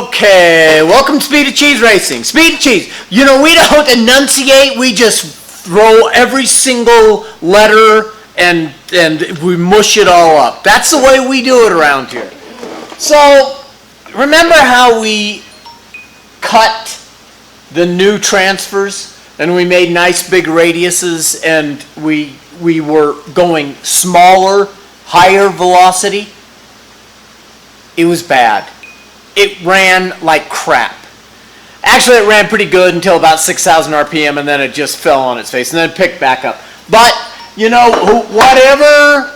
Okay, welcome to Speed of Cheese Racing. Speed of Cheese. You know, we don't enunciate, we just throw every single letter and we mush it all up. That's the way we do it around here. So, remember how we cut the new transfers and we made nice big radiuses and we were going smaller, higher velocity? It was bad. It ran like crap. Actually, it ran pretty good until about 6,000 RPM, and then it just fell on its face, and then it picked back up. But, you know, whoever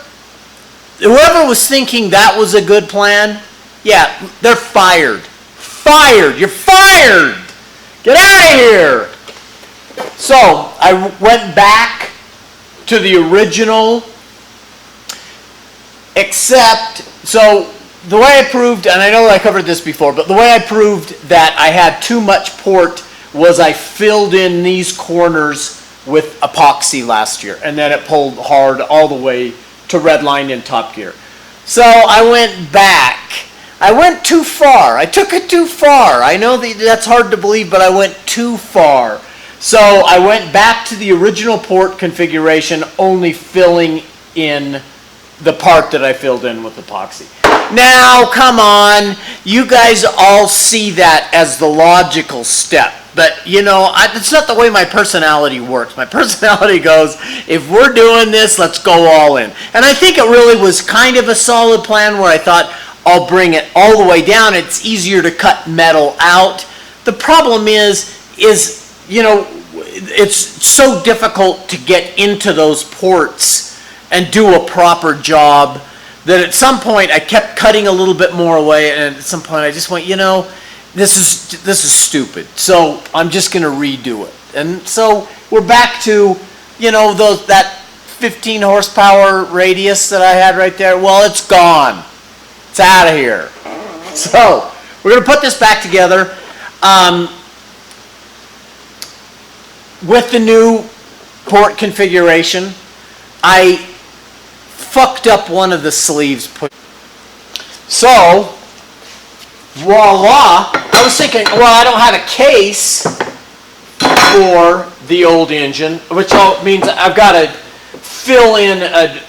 was thinking that was a good plan, yeah, they're fired. Fired! You're fired! Get out of here! So, I went back to the original, except, so, the way I proved, and I know I covered this before, but the way I proved that I had too much port was I filled in these corners with epoxy last year, and then it pulled hard all the way to red line in top gear. So I went back. I went too far. I took it too far. I know that's hard to believe, but I went too far. So I went back to the original port configuration, only filling in the part that I filled in with epoxy. Now, come on, you guys all see that as the logical step, but you know, it's not the way my personality works. My personality goes, if we're doing this, let's go all in. And I think it really was kind of a solid plan where I thought, I'll bring it all the way down. It's easier to cut metal out. The problem is, you know, it's so difficult to get into those ports and do a proper job that at some point I kept cutting a little bit more away, and at some point I just went, you know, this is stupid. So I'm just going to redo it. And so we're back to, you know, that 15 horsepower radius that I had right there. Well, it's gone. It's out of here. So we're going to put this back together with the new port configuration. I fucked up one of the sleeves. So, voila, I was thinking, well, I don't have a case for the old engine, which means I've got to fill in a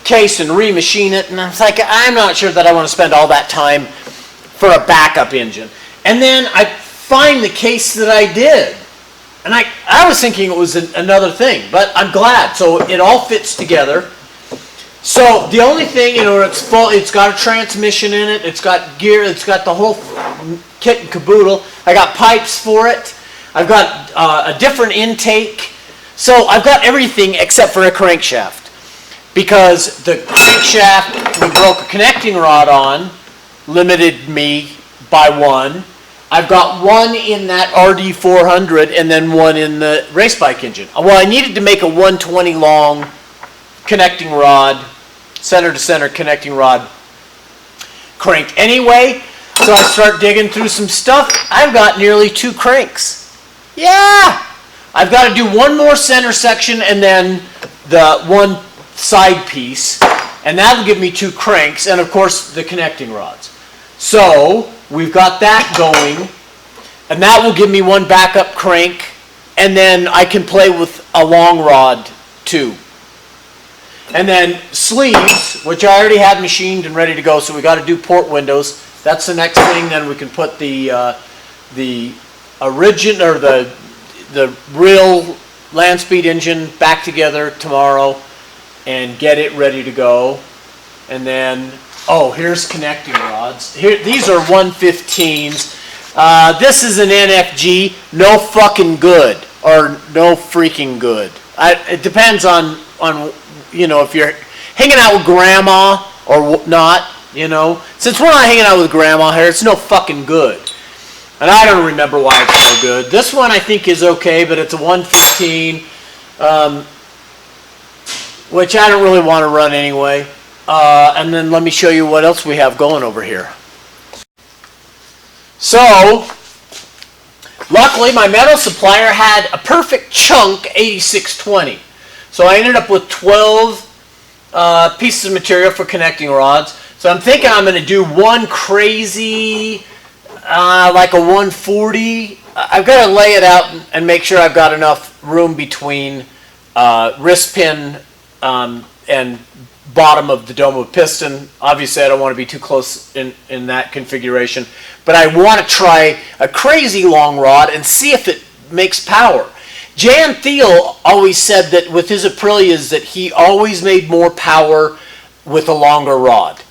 case and remachine it, and I was like, I'm not sure that I want to spend all that time for a backup engine. And then I find the case that I did, and I was thinking it was another thing, but I'm glad. So it all fits together. So the only thing, you know, it's full. It's got a transmission in it. It's got gear. It's got the whole kit and caboodle. I got pipes for it. I've got a different intake. So I've got everything except for a crankshaft, because the crankshaft we broke a connecting rod on, limited me by one. I've got one in that RD400 and then one in the race bike engine. Well, I needed to make a 120 long connecting rod, center to center connecting rod crank anyway. So I start digging through some stuff. I've got nearly 2 cranks. Yeah! I've got to do one more center section and then the one side piece, and that'll give me 2 cranks, and of course the connecting rods. So we've got that going, and that will give me one backup crank, and then I can play with a long rod too. And then sleeves, which I already had machined and ready to go, so we got to do port windows. That's the next thing. Then we can put the origin, or the real landspeed engine back together tomorrow and get it ready to go. And then, oh, here's connecting rods. Here, these are 115s. This is an NFG, no fucking good, or no freaking good. It depends on you know, if you're hanging out with grandma or not, you know. Since we're not hanging out with grandma here, it's no fucking good. And I don't remember why it's so good. This one I think is okay, but it's a 115, which I don't really want to run anyway. And then let me show you what else we have going over here. So, luckily my metal supplier had a perfect chunk 8620. So I ended up with 12 pieces of material for connecting rods. So I'm thinking I'm going to do one crazy like a 140. I've got to lay it out and make sure I've got enough room between wrist pin and bottom of the dome of piston. Obviously, I don't want to be too close in that configuration, but I want to try a crazy long rod and see if it makes power. Jan Thiel always said that with his Aprilias that he always made more power with a longer rod.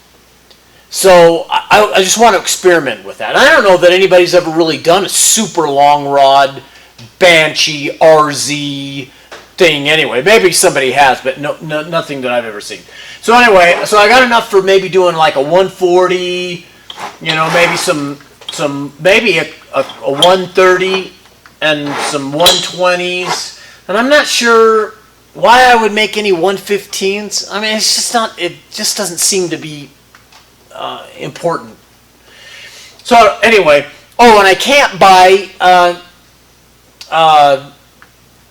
So I just want to experiment with that. I don't know that anybody's ever really done a super long rod Banshee RZ thing anyway. Maybe somebody has, but nothing that I've ever seen. So anyway, so I got enough for maybe doing like a 140, you know, maybe maybe a 130 and some 120s. And I'm not sure why I would make any 115s. I mean, it's just not, it just doesn't seem to be important. So anyway, oh, and I can't buy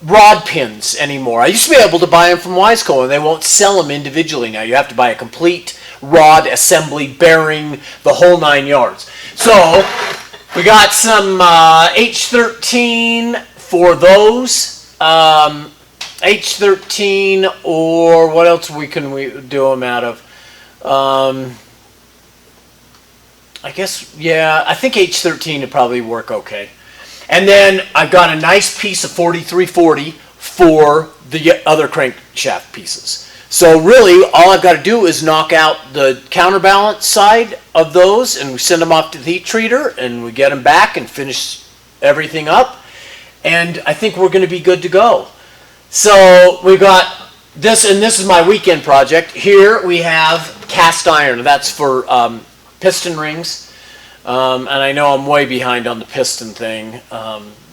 rod pins anymore. I used to be able to buy them from Wiseco, and they won't sell them individually now. You have to buy a complete rod assembly, bearing, the whole 9 yards. So we got some H13 for those. H13, or what else can we do them out of? I guess, yeah, I think H13 would probably work okay. And then I've got a nice piece of 4340 for the other crankshaft pieces. So really, all I've got to do is knock out the counterbalance side of those, and we send them off to the heat treater, and we get them back and finish everything up. And I think we're going to be good to go. So we've got this, and this is my weekend project. Here we have cast iron. That's for piston rings. And I know I'm way behind on the piston thing.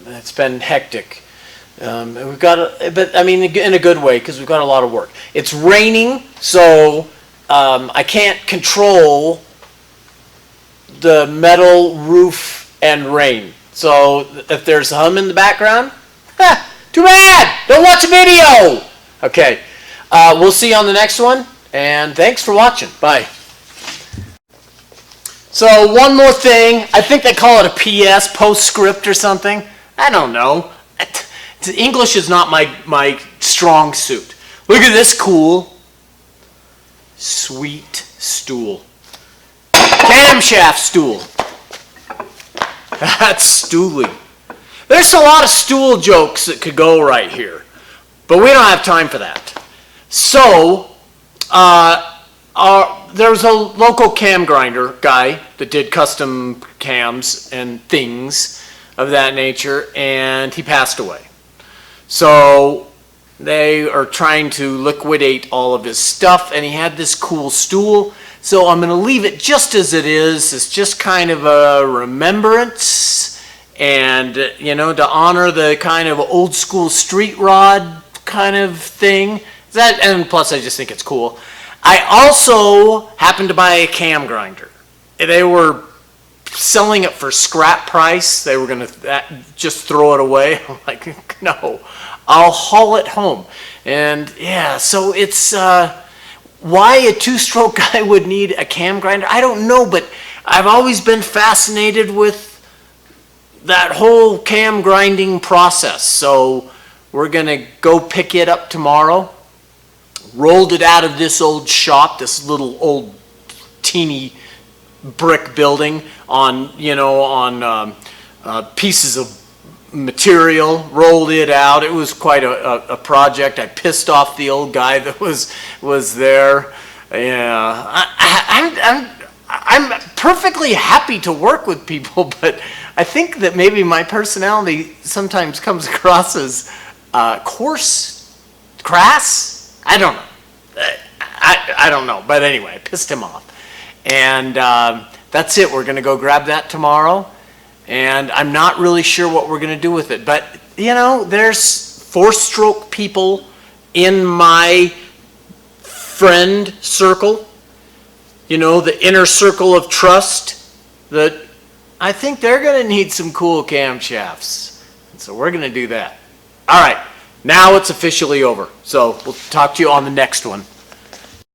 It's been hectic. We've got, but I mean, in a good way, because we've got a lot of work. It's raining, so I can't control the metal roof and rain. So if there's a hum in the background, too bad. Don't watch the video. Okay, we'll see you on the next one, and thanks for watching. Bye. So one more thing, I think they call it a PS, postscript or something. I don't know. English is not my strong suit. Look at this cool, sweet stool. Camshaft stool. That's stooly. There's a lot of stool jokes that could go right here, but we don't have time for that. So, there was a local cam grinder guy that did custom cams and things of that nature, and he passed away. So they are trying to liquidate all of his stuff, and he had this cool stool. So I'm going to leave it just as it is. It's just kind of a remembrance, and you know, to honor the kind of old school street rod kind of thing. That, and plus I just think it's cool. I also happened to buy a cam grinder. They were selling it for scrap price. They were going to just throw it away. I'm like, no, I'll haul it home. And yeah, so it's why a two-stroke guy would need a cam grinder, I don't know, but I've always been fascinated with that whole cam grinding process. So we're going to go pick it up tomorrow. Rolled it out of this old shop, this little old teeny brick building on, you know, on pieces of material, rolled it out. It was quite a project. I pissed off the old guy that was there. Yeah, I'm perfectly happy to work with people, but I think that maybe my personality sometimes comes across as coarse, crass. I don't know. I don't know. But anyway, I pissed him off. And that's it. We're going to go grab that tomorrow. And I'm not really sure what we're going to do with it. But, you know, there's four-stroke people in my friend circle. You know, the inner circle of trust. That I think they're going to need some cool camshafts. And so we're going to do that. All right. Now it's officially over. So we'll talk to you on the next one.